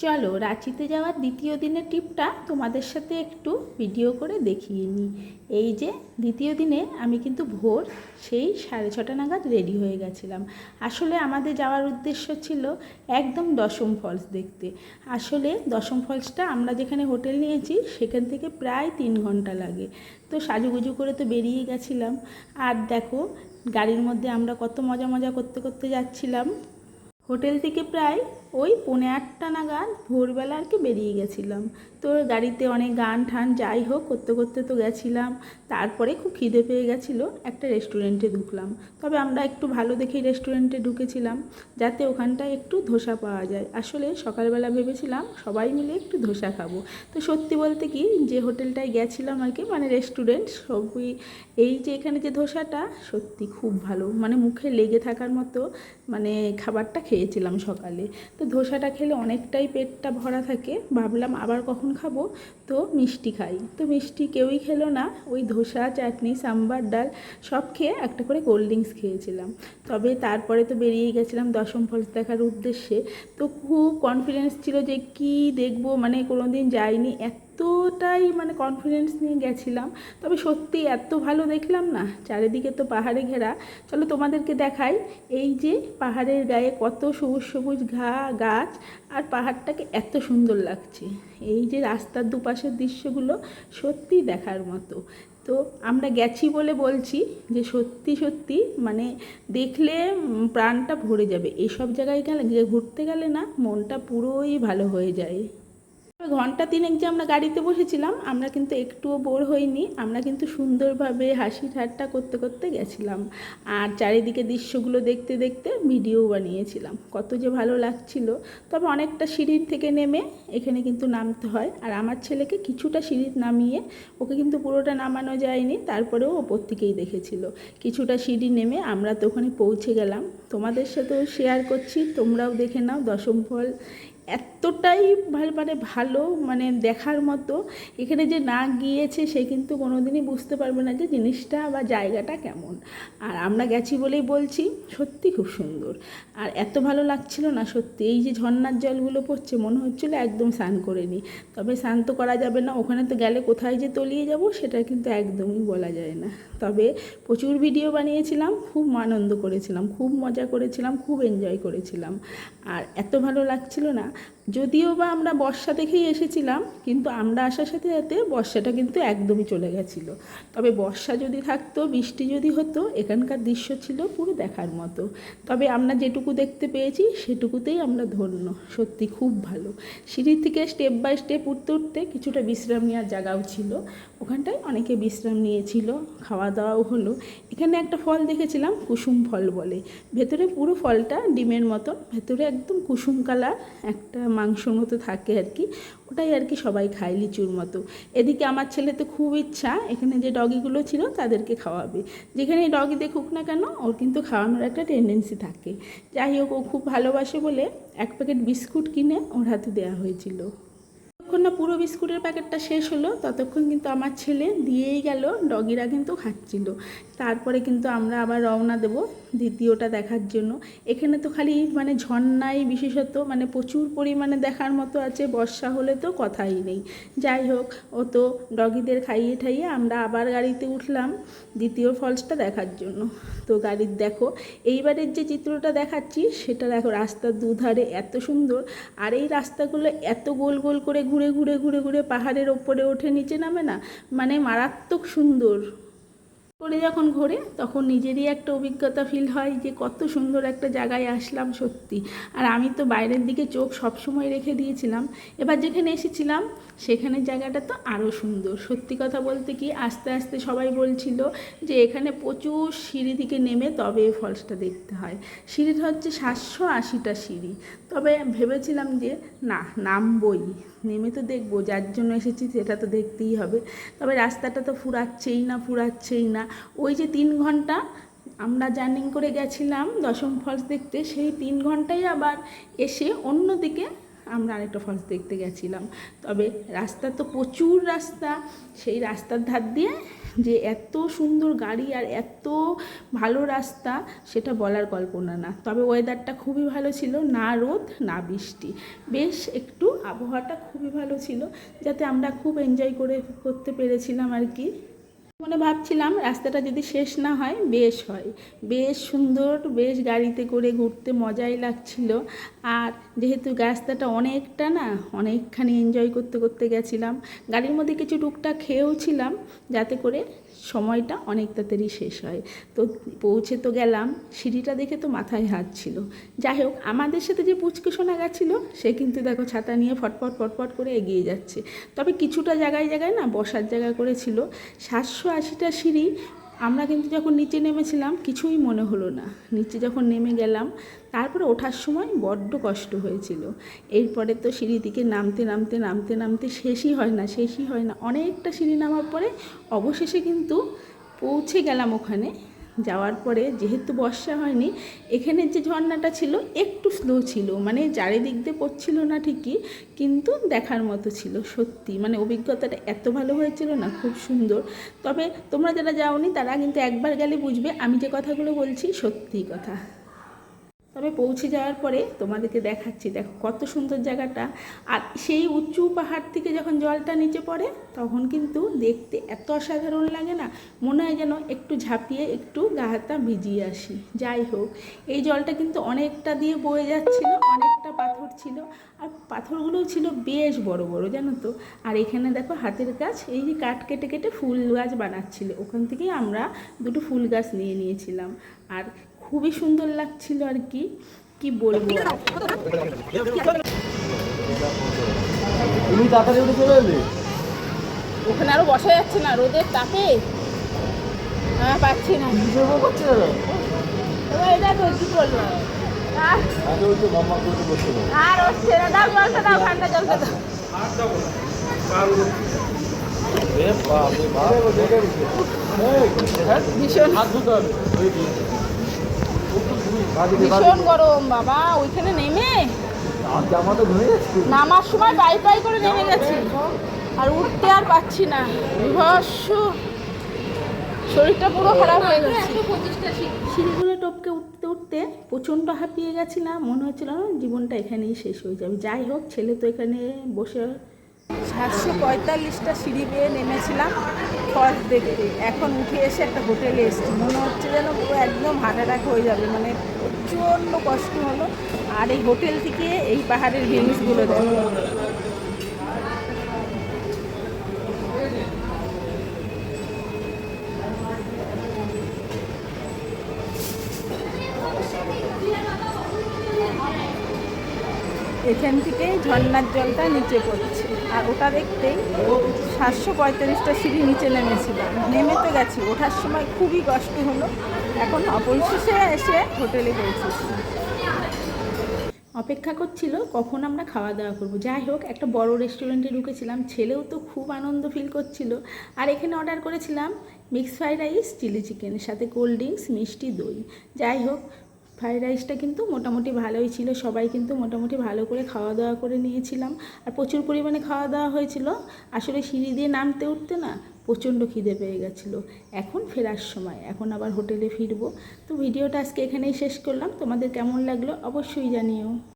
চলো রাঁচিতে যাওয়ার দ্বিতীয় দিনের ট্রিপটা তোমাদের সাথে একটু ভিডিও করে দেখিয়ে নিই। এই যে দ্বিতীয় দিনে আমি কিন্তু ভোর সেই 6:30 নাগাদ রেডি হয়ে গেছিলাম। আসলে আমাদের যাওয়ার উদ্দেশ্য ছিল একদম দশম ফলস দেখতে। আসলে দশম ফলসটা আমরা যেখানে হোটেল নিয়েছি সেখান থেকে প্রায় 3 ঘন্টা লাগে। তো সাজুগুজু করে তো বেরিয়ে গেছিলাম। আর দেখো গাড়ির মধ্যে আমরা কত মজা মজা করতে করতে যাচ্ছিলাম। হোটেল থেকে প্রায় ওই 8:45 নাগাদ ভোরবেলা আর কি বেরিয়ে গেছিলাম। তো গাড়িতে অনেক গান ঠান যাই হোক করতে করতে তো গেছিলাম। তারপরে খুব খিদে পেয়ে গেছিলো, একটা রেস্টুরেন্টে ঢুকলাম। তবে আমরা একটু ভালো দেখেই রেস্টুরেন্টে ঢুকেছিলাম যাতে ওখানটায় একটু ধোসা পাওয়া যায়। আসলে সকালবেলা ভেবেছিলাম সবাই মিলে একটু ধোসা খাবো। তো সত্যি বলতে কি যে হোটেলটায় গেছিলাম আর কি, মানে রেস্টুরেন্ট সবই, এই যে এখানে যে ধোসাটা সত্যি খুব ভালো, মানে মুখে লেগে থাকার মতো মানে খাবারটা খেয়েছিলাম সকালে। তো ধোসাটা খেলে অনেকটাই পেটটা ভরা থাকে, ভাবলাম আবার কখন খাবো, তো মিষ্টি খাই। তো মিষ্টি কেউই খেলো না, ওই ধোসা চাটনি সাম্বার ডাল সব খেয়ে একটা করে কোল্ড ড্রিঙ্কস খেয়েছিলাম। তবে তারপরে তো বেরিয়ে গেছিলাম দশম ফলস দেখার উদ্দেশ্যে। তো খুব কনফিডেন্স ছিল যে কি দেখবো, মানে কোনো দিন যাইনি, এতটাই মানে কনফিডেন্স নিয়ে গেছিলাম। তবে সত্যি এত ভালো দেখলাম না, চারিদিকে তো পাহাড়ে ঘেরা। চলো তোমাদেরকে দেখাই, এই যে পাহাড়ের গায়ে কত সবুজ সবুজ গাছ, আর পাহাড়টাকে এত সুন্দর লাগছে। এই যে রাস্তার দুপাশের দৃশ্যগুলো সত্যি দেখার মতো। তো আমরা গেছি বলে বলছি যে সত্যি সত্যি মানে দেখলে প্রাণটা ভরে যাবে। এইসব জায়গায় গেলে ঘুরতে গেলে না মনটা পুরোই ভালো হয়ে যায়। ঘন্টা 3 যে আমরা গাড়িতে বসেছিলাম, আমরা কিন্তু একটুও বোর হইনি। আমরা কিন্তু সুন্দরভাবে হাসি ঠাট্টা করতে করতে গেছিলাম, আর চারিদিকে দৃশ্যগুলো দেখতে দেখতে ভিডিও বানিয়েছিলাম। কত যে ভালো লাগছিল। তবে অনেকটা সিঁড়ির থেকে নেমে এখানে কিন্তু নামতে হয়, আর আমার ছেলেকে কিছুটা সিঁড়ি নামিয়ে, ওকে কিন্তু পুরোটা নামানো যায়নি, তারপরেও ওপর থেকেই দেখেছিল। কিছুটা সিঁড়ি নেমে আমরা তো ওখানে পৌঁছে গেলাম। তোমাদের সাথেও শেয়ার করছি, তোমরাও দেখে নাও দশম ফল। এতটাই ভালো মানে দেখার মতো, এখানে যে না গিয়েছে সে কিন্তু কোনোদিনই বুঝতে পারবে না যে জিনিসটা বা জায়গাটা কেমন। আর আমরা গেছি বলেই বলছি, সত্যি খুব সুন্দর। আর এত ভালো লাগছিল না সত্যি, এই যে ঝর্নার জলগুলো পড়ছে মনে হচ্ছিলো একদম স্নান করে নিই। তবে স্নান তো করা যাবে না, ওখানে তো গেলে কোথায় যে তলিয়ে যাব সেটা কিন্তু একদমই বলা যায় না। তবে প্রচুর ভিডিও বানিয়েছিলাম, খুব আনন্দ করেছিলাম, খুব মজা করেছিলাম, খুব এনজয় করেছিলাম। আর এত ভালো লাগছিল না, যদিও বা আমরা বর্ষা দেখেই এসেছিলাম, কিন্তু আমরা আসার সাথে সাথে বর্ষাটা কিন্তু একদমই চলে গেছিলো। তবে বর্ষা যদি থাকতো, বৃষ্টি যদি হতো, এখানকার দৃশ্য ছিল পুরো দেখার মতো। তবে আমরা যেটুকু দেখতে পেয়েছি সেটুকুতেই আমরা ধন্য। সত্যি খুব ভালো। সিঁড়ি থেকে স্টেপ বাই স্টেপ উঠতে উঠতে কিছুটা বিশ্রাম নেওয়ার জায়গাও ছিল, ওখানটায় অনেকে বিশ্রাম নিয়েছিল, খাওয়া দাওয়াও হলো। এখানে একটা ফল দেখেছিলাম, কুসুম ফল বলে। ভেতরে পুরো ফলটা ডিমের মতন, ভেতরে একদম কুসুম কালার, একটা মাংসর মতো থাকে আর কি, ওটাই আর কি সবাই খায় লিচুর মতো। এদিকে আমার ছেলে তো খুব ইচ্ছা এখানে যে ডগিগুলো ছিল তাদেরকে খাওয়াবে, যেখানে ডগি দেখুক না কেন ওর কিন্তু খাওয়ানোর একটা টেন্ডেন্সি থাকে। যাই হোক, ও খুব ভালোবাসে বলে 1 প্যাকেট বিস্কুট কিনে ওর হাতে দেওয়া হয়েছিল। যতক্ষণ না পুরো বিস্কুটের প্যাকেটটা শেষ হলো ততক্ষণ কিন্তু আমার ছেলে দিয়েই গেল, ডগিরা কিন্তু খাচ্ছিল। তারপরে কিন্তু আমরা আবার রওনা দেব দ্বিতীয়টা দেখার জন্য। এখানে তো খালি মানে ঝর্ণাই বিশেষত মানে প্রচুর পরিমাণে দেখার মতো আছে, বর্ষা হলে তো কথাই নেই। যাই হোক, ও তো ডগিদের খাইয়ে ঠাইয়ে আমরা আবার গাড়িতে উঠলাম দ্বিতীয় ফলসটা দেখার জন্য। তো গাড়ির দেখো এইবারের যে চিত্রটা দেখাচ্ছি সেটা দেখো, রাস্তার দুধারে এত সুন্দর, আর এই রাস্তাগুলো এত গোল গোল করে ঘুরে ঘুরে ঘুরে ঘুরে পাহাড়ের ওপরে ওঠে নিচে নামে না, মানে মারাত্মক সুন্দর করে যখন ঘোরে তখন নিজেরই একটা অভিজ্ঞতা ফিল হয় যে কত সুন্দর একটা জায়গায় আসলাম সত্যি। আর আমি তো বাইরের দিকে চোখ সবসময় রেখে দিয়েছিলাম, এবার যেখানে এসেছিলাম সেখানের জায়গাটা তো আরও সুন্দর। সত্যি কথা বলতে কি, আস্তে আস্তে সবাই বলছিল যে এখানে প্রচুর সিঁড়ি থেকে নেমে তবে ফলসটা দেখতে হয়। সিঁড়িটা হচ্ছে 780টা সিঁড়ি। তবে ভেবেছিলাম যে না, নামবই, নেমে তো দেখবো, যার জন্য এসেছি সেটা তো দেখতেই হবে। তবে রাস্তাটা তো ফুরাচ্ছেই না। ওই যে 3 ঘন্টা আমরা জার্নি করে গেছিলাম দশম ফলস দেখতে, সেই 3 ঘন্টায় আবার এসে অন্যদিকে আমরা আরেকটা ফলস দেখতে গেছিলাম। তবে রাস্তা তো প্রচুর রাস্তা, সেই রাস্তার ধার দিয়ে যে এত সুন্দর গাড়ি আর এত ভালো রাস্তা সেটা বলার কল্পনা না। তবে ওয়েদারটা খুবই ভালো ছিল, না রোদ না বৃষ্টি, বেশ একটু আবহাওয়াটা খুবই ভালো ছিল, যাতে আমরা খুব এনজয় করতে পেরেছিলাম আর কি। মনে ভাবছিলাম রাস্তাটা যদি শেষ না হয় বেশ হয়, বেশ সুন্দর, বেশ গাড়িতে করে ঘুরতে মজাই লাগছিল। আর যেহেতু রাস্তাটা অনেকটা না, অনেকখানি এনজয় করতে করতে গেছিলাম। গাড়ির মধ্যে কিছু টুকটাক খেয়েও ছিলাম, যাতে করে সময়টা অনেক তাড়াতাড়ি শেষ হয়। তো পৌঁছে তো গেলাম, সিঁড়িটা দেখে তো মাথায় হাত ছিল। যাই হোক, আমাদের সাথে যে পুচকে শোনা গেছিলো সে কিন্তু দেখো ছাতা নিয়ে ফটফট ফটফট করে এগিয়ে যাচ্ছে। তবে কিছুটা জায়গায় জায়গায় না বসার জায়গা করেছিল। 780টা সিঁড়ি, আমরা কিন্তু যখন নিচে নেমেছিলাম কিছুই মনে হলো না। নিচে যখন নেমে গেলাম তারপরে ওঠার সময় বড্ড কষ্ট হয়েছিল। এরপরে তো সিঁড়ি থেকে নামতে নামতে নামতে নামতে শেষই হয় না। অনেকটা সিঁড়ি নামার পরে অবশেষে কিন্তু পৌঁছে গেলাম ওখানে। যাওয়ার পরে যেহেতু বর্ষা হয়নি, এখানের যে ঝর্ণাটা ছিল একটু স্লো ছিল, মানে চারিদিক দিয়ে পড়ছিল না ঠিকই, কিন্তু দেখার মতো ছিল সত্যি। মানে অভিজ্ঞতাটা এত ভালো হয়েছিল না, খুব সুন্দর। তবে তোমরা যারা যাওনি তারা কিন্তু একবার গেলে বুঝবে আমি যে কথাগুলো বলছি সত্যিই কথা। তবে পৌঁছে যাওয়ার পরে তোমাদেরকে দেখাচ্ছি, দেখো কত সুন্দর জায়গাটা। আর সেই উঁচু পাহাড় থেকে যখন জলটা নিচে পড়ে তখন কিন্তু দেখতে এত অসাধারণ লাগে না, মনে হয় যেন একটু ঝাঁপিয়ে একটু গা হাতটা ভিজিয়ে আসি। যাই হোক, এই জলটা কিন্তু অনেকটা দিয়ে বয়ে যাচ্ছিল, অনেকটা পাথর ছিল, আর পাথরগুলোও ছিল বেশ বড় বড়, জানো তো। আর এখানে দেখো হাতের কাজ, এই যে কাঠ কেটে কেটে ফুল গাছ বানাচ্ছিল, ওখান থেকেই আমরা দুটো ফুল গাছ নিয়ে নিয়েছিলাম। আর খুবই সুন্দর লাগছিল আর কি, কি বলবো। ওখানে আরো বসা যাচ্ছে না, রোদের তাপে পাচ্ছি না। এটা তো কি করলো আর হচ্ছে না, দাও জলটা দাও, ঠান্ডা জলটা দাও। ভীষণ গরম বাবা, ওইখানে নেমে নামার সময় পাই পাই করে নেমে গেছি, আর উঠতে আর পাচ্ছি না, বিভৎস শরীরটা পুরো খারাপ হয়ে গেছে। সিঁড়িগুলো টপকে উঠতে উঠতে প্রচণ্ড হাঁপিয়ে গেছিলাম, মনে হচ্ছিল না জীবনটা এখানেই শেষ হয়ে যাবে। যাই হোক, ছেলে তো এখানে বসে 745টা সিঁড়ি বেয়ে নেমেছিলাম ফলস দেখতে। এখন উঠে এসে একটা হোটেলে এসেছি, মনে হচ্ছে যেন পুরো একদম হার্ট অ্যাটাক হয়ে যাবে, মানে প্রচণ্ড কষ্ট হলো। আর এই হোটেল থেকে এই পাহাড়ের ভিউজগুলো দেখো। এখান থেকে ঝর্নার জলটা নিচে পড়ছে, আর ওটা দেখতেই 745টা সিঁড়ি নিচে নেমেছিলাম। নেমে তো গেছি, ওঠার সময় খুবই কষ্ট হলো। এখন অবশেষে এসে হোটেলে পৌঁছেছি। অপেক্ষা করছিল কখন আমরা খাওয়া দাওয়া করব। যাই হোক, একটা বড় রেস্টুরেন্টে ঢুকেছিলাম, ছেলেও তো খুব আনন্দ ফিল করছিল। আর এখানে অর্ডার করেছিলাম মিক্স ফ্রাইড রাইস, চিলি চিকেনের সাথে কোল্ড ড্রিঙ্কস, মিষ্টি, দই। যাই হোক, ফ্রাইড রাইসটা কিন্তু মোটামুটি ভালোই ছিল, সবাই কিন্তু মোটামুটি ভালো করে খাওয়া দাওয়া করে নিয়েছিলাম। আর প্রচুর পরিমাণে খাওয়া দাওয়া হয়েছিল। আসলে সিঁড়ি দিয়ে নামতে উঠতে না প্রচণ্ড খিদে পেয়ে গেছিলো। এখন ফেরার সময়, এখন আবার হোটেলে ফিরবো। তো ভিডিওটা আজকে এখানেই শেষ করলাম। তোমাদের কেমন লাগলো অবশ্যই জানিও।